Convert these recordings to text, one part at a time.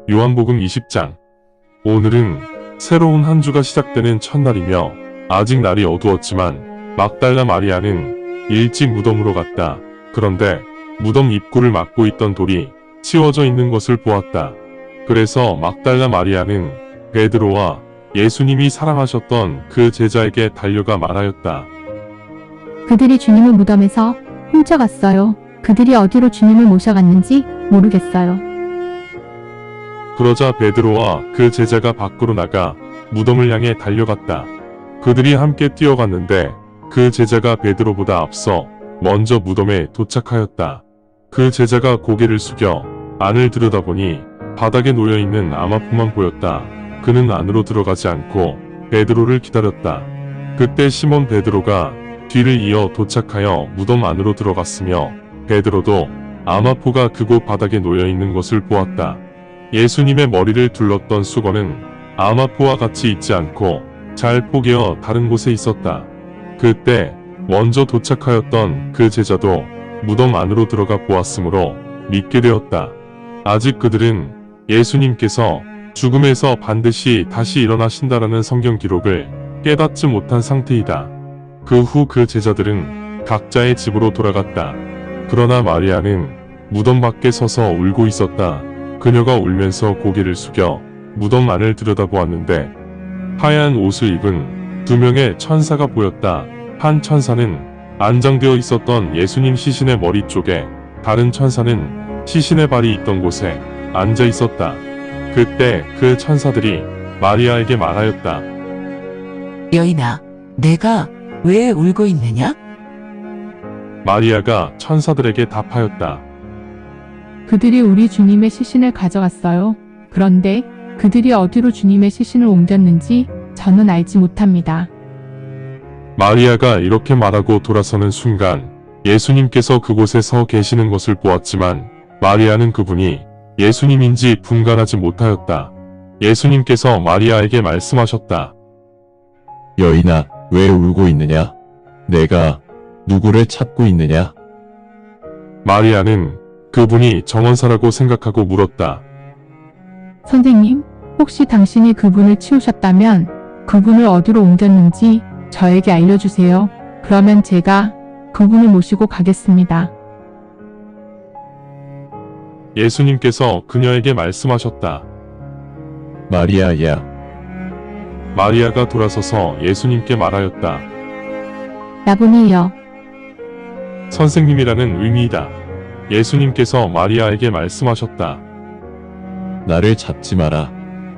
요한복음 20장. 오늘은 새로운 한 주가 시작되는 첫날이며 아직 날이 어두웠지만 막달라 마리아는 일찍 무덤으로 갔다. 그런데 무덤 입구를 막고 있던 돌이 치워져 있는 것을 보았다. 그래서 막달라 마리아는 베드로와 예수님이 사랑하셨던 그 제자에게 달려가 말하였다. 그들이 주님을 무덤에서 훔쳐갔어요. 그들이 어디로 주님을 모셔갔는지 모르겠어요. 그러자 베드로와 그 제자가 밖으로 나가 무덤을 향해 달려갔다. 그들이 함께 뛰어갔는데 그 제자가 베드로보다 앞서 먼저 무덤에 도착하였다. 그 제자가 고개를 숙여 안을 들여다보니 바닥에 놓여있는 암화포만 보였다. 그는 안으로 들어가지 않고 베드로를 기다렸다. 그때 시몬 베드로가 뒤를 이어 도착하여 무덤 안으로 들어갔으며 베드로도 암화포가 그곳 바닥에 놓여있는 것을 보았다. 예수님의 머리를 둘렀던 수건은 암화포와 같이 있지 않고 잘 포개어 다른 곳에 있었다. 그때 먼저 도착하였던 그 제자도 무덤 안으로 들어가 보았으므로 믿게 되었다. 아직 그들은 예수님께서 죽음에서 반드시 다시 일어나신다라는 성경 기록을 깨닫지 못한 상태이다. 그 후 그 제자들은 각자의 집으로 돌아갔다. 그러나 마리아는 무덤 밖에 서서 울고 있었다. 그녀가 울면서 고개를 숙여 무덤 안을 들여다보았는데 하얀 옷을 입은 두 명의 천사가 보였다. 한 천사는 안장되어 있었던 예수님 시신의 머리 쪽에, 다른 천사는 시신의 발이 있던 곳에 앉아 있었다. 그때 그 천사들이 마리아에게 말하였다. 여인아, 내가 왜 울고 있느냐? 마리아가 천사들에게 답하였다. 그들이 우리 주님의 시신을 가져갔어요. 그런데 그들이 어디로 주님의 시신을 옮겼는지 저는 알지 못합니다. 마리아가 이렇게 말하고 돌아서는 순간 예수님께서 그곳에 서 계시는 것을 보았지만 마리아는 그분이 예수님인지 분간하지 못하였다. 예수님께서 마리아에게 말씀하셨다. 여인아, 왜 울고 있느냐? 내가 누구를 찾고 있느냐? 마리아는 그분이 정원사라고 생각하고 물었다. 선생님, 혹시 당신이 그분을 치우셨다면 그분을 어디로 옮겼는지 저에게 알려주세요. 그러면 제가 그분을 모시고 가겠습니다. 예수님께서 그녀에게 말씀하셨다. 마리아야. 마리아가 돌아서서 예수님께 말하였다. 라보니여. 선생님이라는 의미이다. 예수님께서 마리아에게 말씀하셨다. 나를 잡지 마라.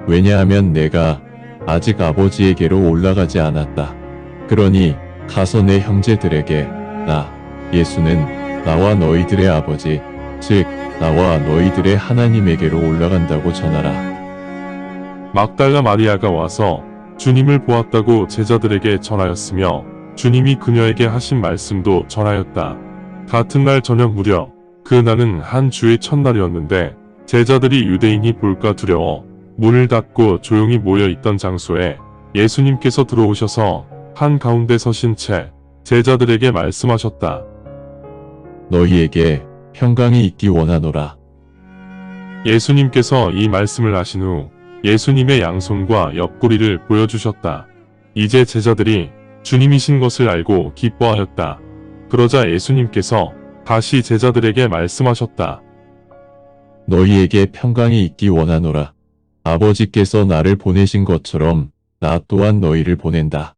왜냐하면 내가 아직 아버지에게로 올라가지 않았다. 그러니 가서 내 형제들에게 나, 예수는 나와 너희들의 아버지, 즉 나와 너희들의 하나님에게로 올라간다고 전하라. 막달라 마리아가 와서 주님을 보았다고 제자들에게 전하였으며 주님이 그녀에게 하신 말씀도 전하였다. 같은 날 저녁 무렵, 그날은 한 주의 첫날이었는데 제자들이 유대인이 볼까 두려워 문을 닫고 조용히 모여있던 장소에 예수님께서 들어오셔서 한 가운데 서신 채 제자들에게 말씀하셨다. 너희에게 평강이 있기 원하노라. 예수님께서 이 말씀을 하신 후 예수님의 양손과 옆구리를 보여주셨다. 이제 제자들이 주님이신 것을 알고 기뻐하였다. 그러자 예수님께서 다시 제자들에게 말씀하셨다. 너희에게 평강이 있기 원하노라. 아버지께서 나를 보내신 것처럼 나 또한 너희를 보낸다.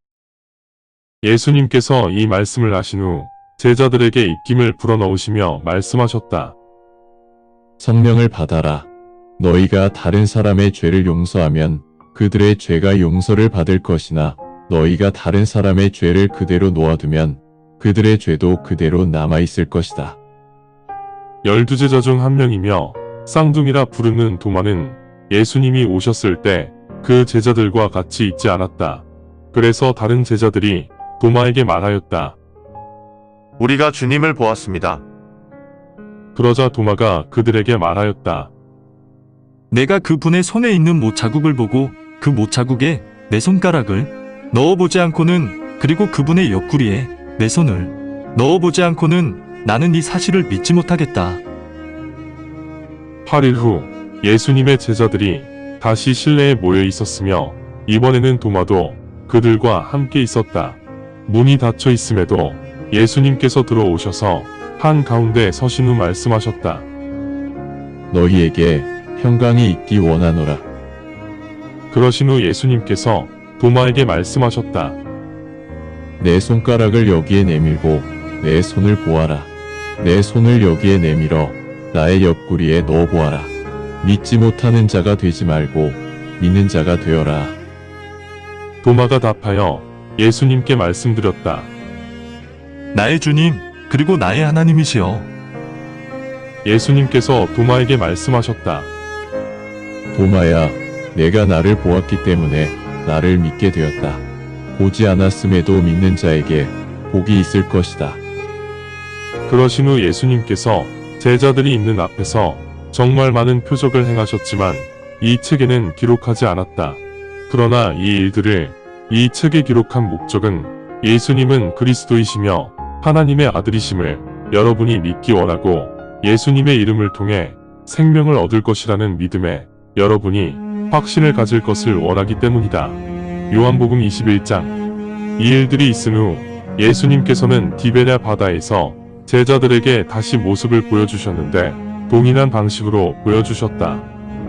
예수님께서 이 말씀을 하신 후 제자들에게 입김을 불어넣으시며 말씀하셨다. 성령을 받아라. 너희가 다른 사람의 죄를 용서하면 그들의 죄가 용서를 받을 것이나 너희가 다른 사람의 죄를 그대로 놓아두면 그들의 죄도 그대로 남아있을 것이다. 12제자 중 한 명이며 쌍둥이라 부르는 도마는 예수님이 오셨을 때 그 제자들과 같이 있지 않았다. 그래서 다른 제자들이 도마에게 말하였다. 우리가 주님을 보았습니다. 그러자 도마가 그들에게 말하였다. 내가 그분의 손에 있는 못자국을 보고 그 못자국에 내 손가락을 넣어보지 않고는, 그리고 그분의 옆구리에 내 손을 넣어보지 않고는 나는 이 사실을 믿지 못하겠다. 8일 후 예수님의 제자들이 다시 실내에 모여 있었으며 이번에는 도마도 그들과 함께 있었다. 문이 닫혀 있음에도 예수님께서 들어오셔서 한가운데 서신 후 말씀하셨다. 너희에게 평강이 있기 원하노라. 그러신 후 예수님께서 도마에게 말씀하셨다. 내 손가락을 여기에 내밀고 내 손을 보아라. 내 손을 여기에 내밀어 나의 옆구리에 넣어 보아라. 믿지 못하는 자가 되지 말고 믿는 자가 되어라. 도마가 답하여 예수님께 말씀드렸다. 나의 주님, 그리고 나의 하나님이시여. 예수님께서 도마에게 말씀하셨다. 도마야, 내가 나를 보았기 때문에 나를 믿게 되었다. 보지 않았음에도 믿는 자에게 복이 있을 것이다. 그러신 후 예수님께서 제자들이 있는 앞에서 정말 많은 표적을 행하셨지만 이 책에는 기록하지 않았다. 그러나 이 일들을 이 책에 기록한 목적은 예수님은 그리스도이시며 하나님의 아들이심을 여러분이 믿기 원하고 예수님의 이름을 통해 생명을 얻을 것이라는 믿음에 여러분이 확신을 가질 것을 원하기 때문이다. 요한복음 21장. 이 일들이 있은 후 예수님께서는 디베랴 바다에서 제자들에게 다시 모습을 보여주셨는데 동일한 방식으로 보여주셨다.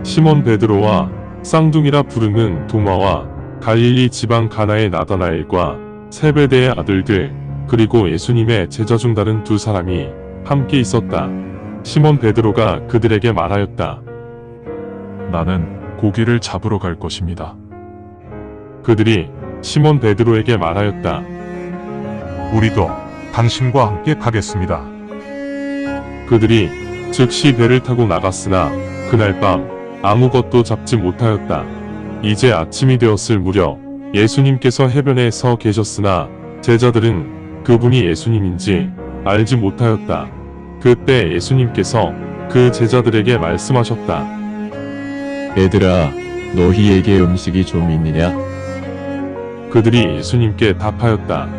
시몬 베드로와 쌍둥이라 부르는 도마와 갈릴리 지방 가나의 나다나엘과 세베대의 아들들 그리고 예수님의 제자 중 다른 두 사람이 함께 있었다. 시몬 베드로가 그들에게 말하였다. 나는 고기를 잡으러 갈 것입니다. 그들이 시몬 베드로에게 말하였다. 우리도 당신과 함께 가겠습니다. 그들이 즉시 배를 타고 나갔으나 그날 밤 아무것도 잡지 못하였다. 이제 아침이 되었을 무렵 예수님께서 해변에 서 계셨으나 제자들은 그분이 예수님인지 알지 못하였다. 그때 예수님께서 그 제자들에게 말씀하셨다. 얘들아, 너희에게 음식이 좀 있느냐? 그들이 예수님께 답하였다.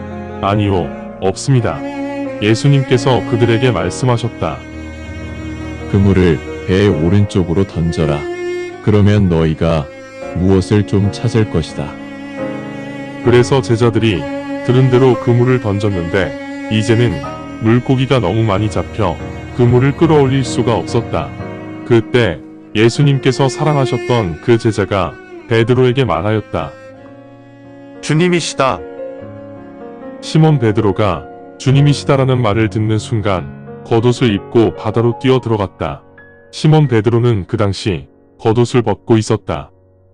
아니요, 없습니다. 예수님께서 그들에게 말씀하셨다. 그물을 배의 오른쪽으로 던져라. 그러면 너희가 무엇을 좀 찾을 것이다. 그래서 제자들이 들은 대로 그물을 던졌는데 이제는 물고기가 너무 많이 잡혀 그물을 끌어올릴 수가 없었다. 그때 예수님께서 사랑하셨던 그 제자가 베드로에게 말하였다. 주님이시다. 시몬 베드로가 주님이시다라는 말을 듣는 순간 겉옷을 입고 바다로 뛰어 들어갔다. 시몬 베드로는 그 당시 겉옷을 벗고 있었다.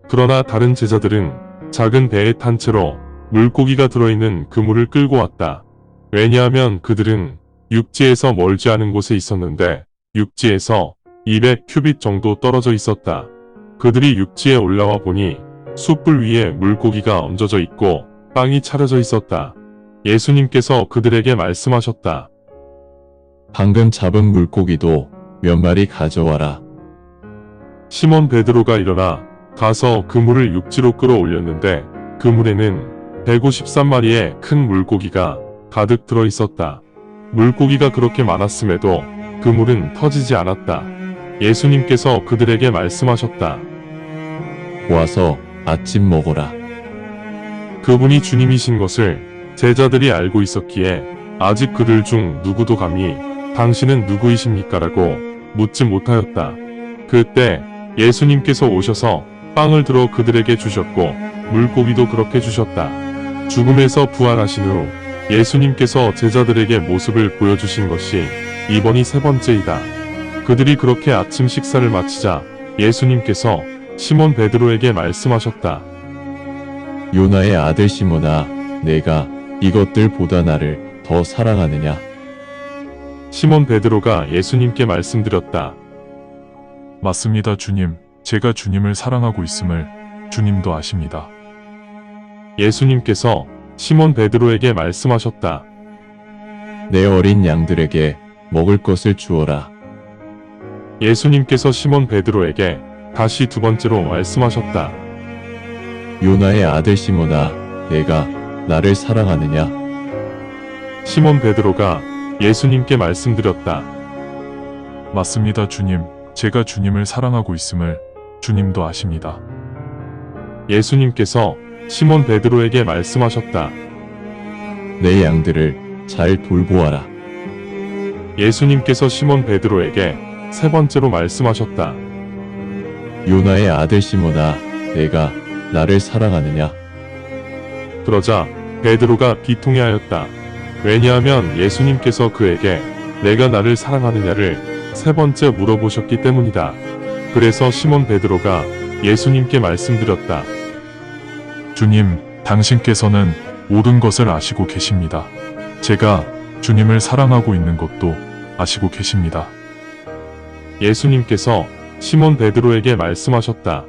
그러나 다른 제자들은 작은 배에 탄 채로 물고기가 들어있는 그물을 끌고 왔다. 왜냐하면 그들은 육지에서 멀지 않은 곳에 있었는데 육지에서 200큐빗 정도 떨어져 있었다. 그들이 육지에 올라와 보니 숯불 위에 물고기가 얹어져 있고 빵이 차려져 있었다. 예수님께서 그들에게 말씀하셨다. 방금 잡은 물고기도 몇 마리 가져와라. 시몬 베드로가 일어나 가서 그물을 육지로 끌어올렸는데 그물에는 153마리의 큰 물고기가 가득 들어 있었다. 물고기가 그렇게 많았음에도 그물은 터지지 않았다. 예수님께서 그들에게 말씀하셨다. 와서 아침 먹어라. 그분이 주님이신 것을 제자들이 알고 있었기에 아직 그들 중 누구도 감히 당신은 누구이십니까? 라고 묻지 못하였다. 그때 예수님께서 오셔서 빵을 들어 그들에게 주셨고 물고기도 그렇게 주셨다. 죽음에서 부활하신 후 예수님께서 제자들에게 모습을 보여주신 것이 이번이 세 번째이다. 그들이 그렇게 아침 식사를 마치자 예수님께서 시몬 베드로에게 말씀하셨다. 요나의 아들 시몬아, 내가 이것들보다 나를 더 사랑하느냐? 시몬 베드로가 예수님께 말씀드렸다. 맞습니다, 주님. 제가 주님을 사랑하고 있음을 주님도 아십니다. 예수님께서 시몬 베드로에게 말씀하셨다. 내 어린 양들에게 먹을 것을 주어라. 예수님께서 시몬 베드로에게 다시 두 번째로 말씀하셨다. 요나의 아들 시몬아, 내가 나를 사랑하느냐? 시몬 베드로가 예수님께 말씀드렸다. 맞습니다, 주님. 제가 주님을 사랑하고 있음을 주님도 아십니다. 예수님께서 시몬 베드로에게 말씀하셨다. 내 양들을 잘 돌보아라. 예수님께서 시몬 베드로에게 세 번째로 말씀하셨다. 요나의 아들 시몬아, 내가 나를 사랑하느냐? 그러자 베드로가 비통해하였다. 왜냐하면 예수님께서 그에게 내가 나를 사랑하느냐를 세 번째 물어보셨기 때문이다. 그래서 시몬 베드로가 예수님께 말씀드렸다. 주님, 당신께서는 모든 것을 아시고 계십니다. 제가 주님을 사랑하고 있는 것도 아시고 계십니다. 예수님께서 시몬 베드로에게 말씀하셨다.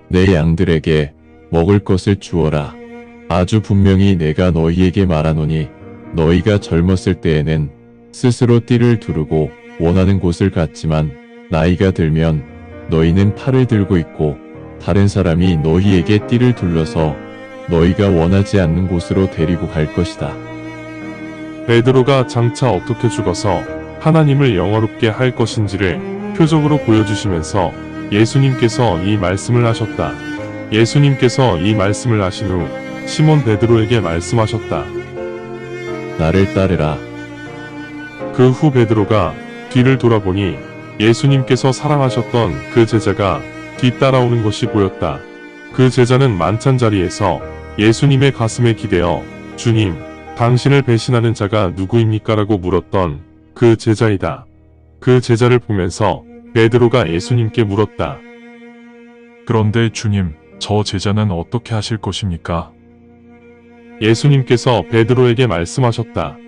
내 양들에게 먹을 것을 주어라. 아주 분명히 내가 너희에게 말하노니 너희가 젊었을 때에는 스스로 띠를 두르고 원하는 곳을 갔지만 나이가 들면 너희는 팔을 들고 있고 다른 사람이 너희에게 띠를 둘러서 너희가 원하지 않는 곳으로 데리고 갈 것이다. 베드로가 장차 어떻게 죽어서 하나님을 영화롭게 할 것인지를 표적으로 보여주시면서 예수님께서 이 말씀을 하셨다. 예수님께서 이 말씀을 하신 후 시몬 베드로에게 말씀하셨다. 나를 따르라. 그 후 베드로가 뒤를 돌아보니 예수님께서 사랑하셨던 그 제자가 뒤따라오는 것이 보였다. 그 제자는 만찬 자리에서 예수님의 가슴에 기대어 주님, 당신을 배신하는 자가 누구입니까? 라고 물었던 그 제자이다. 그 제자를 보면서 베드로가 예수님께 물었다. 그런데 주님, 저 제자는 어떻게 하실 것입니까? 예수님께서 베드로에게 말씀하셨다.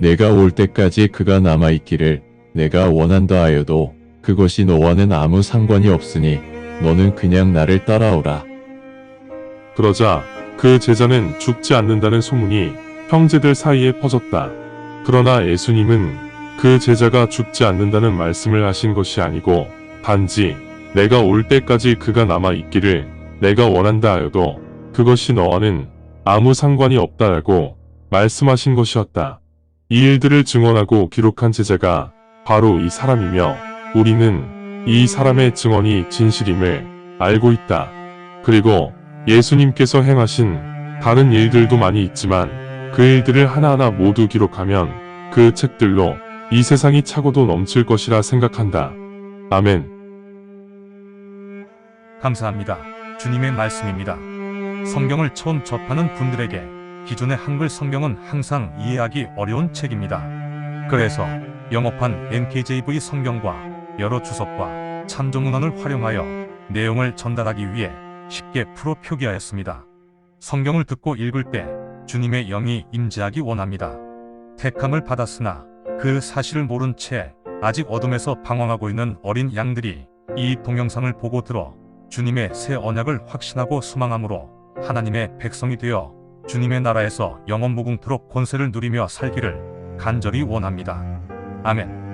내가 올 때까지 그가 남아있기를 내가 원한다 하여도 그것이 너와는 아무 상관이 없으니 너는 그냥 나를 따라오라. 그러자 그 제자는 죽지 않는다는 소문이 형제들 사이에 퍼졌다. 그러나 예수님은 그 제자가 죽지 않는다는 말씀을 하신 것이 아니고 단지 내가 올 때까지 그가 남아 있기를 내가 원한다 하여도 그것이 너와는 아무 상관이 없다라고 말씀하신 것이었다. 이 일들을 증언하고 기록한 제자가 바로 이 사람이며 우리는 이 사람의 증언이 진실임을 알고 있다. 그리고 예수님께서 행하신 다른 일들도 많이 있지만 그 일들을 하나하나 모두 기록하면 그 책들로 이 세상이 차고도 넘칠 것이라 생각한다. 아멘. 감사합니다. 주님의 말씀입니다. 성경을 처음 접하는 분들에게 기존의 한글 성경은 항상 이해하기 어려운 책입니다. 그래서 영어판 NKJV 성경과 여러 주석과 참조문헌을 활용하여 내용을 전달하기 위해 쉽게 풀어 표기하였습니다. 성경을 듣고 읽을 때 주님의 영이 임재하기 원합니다. 택함을 받았으나 그 사실을 모른 채 아직 어둠에서 방황하고 있는 어린 양들이 이 동영상을 보고 들어 주님의 새 언약을 확신하고 소망함으로 하나님의 백성이 되어 주님의 나라에서 영원 무궁토록 권세를 누리며 살기를 간절히 원합니다. 아멘.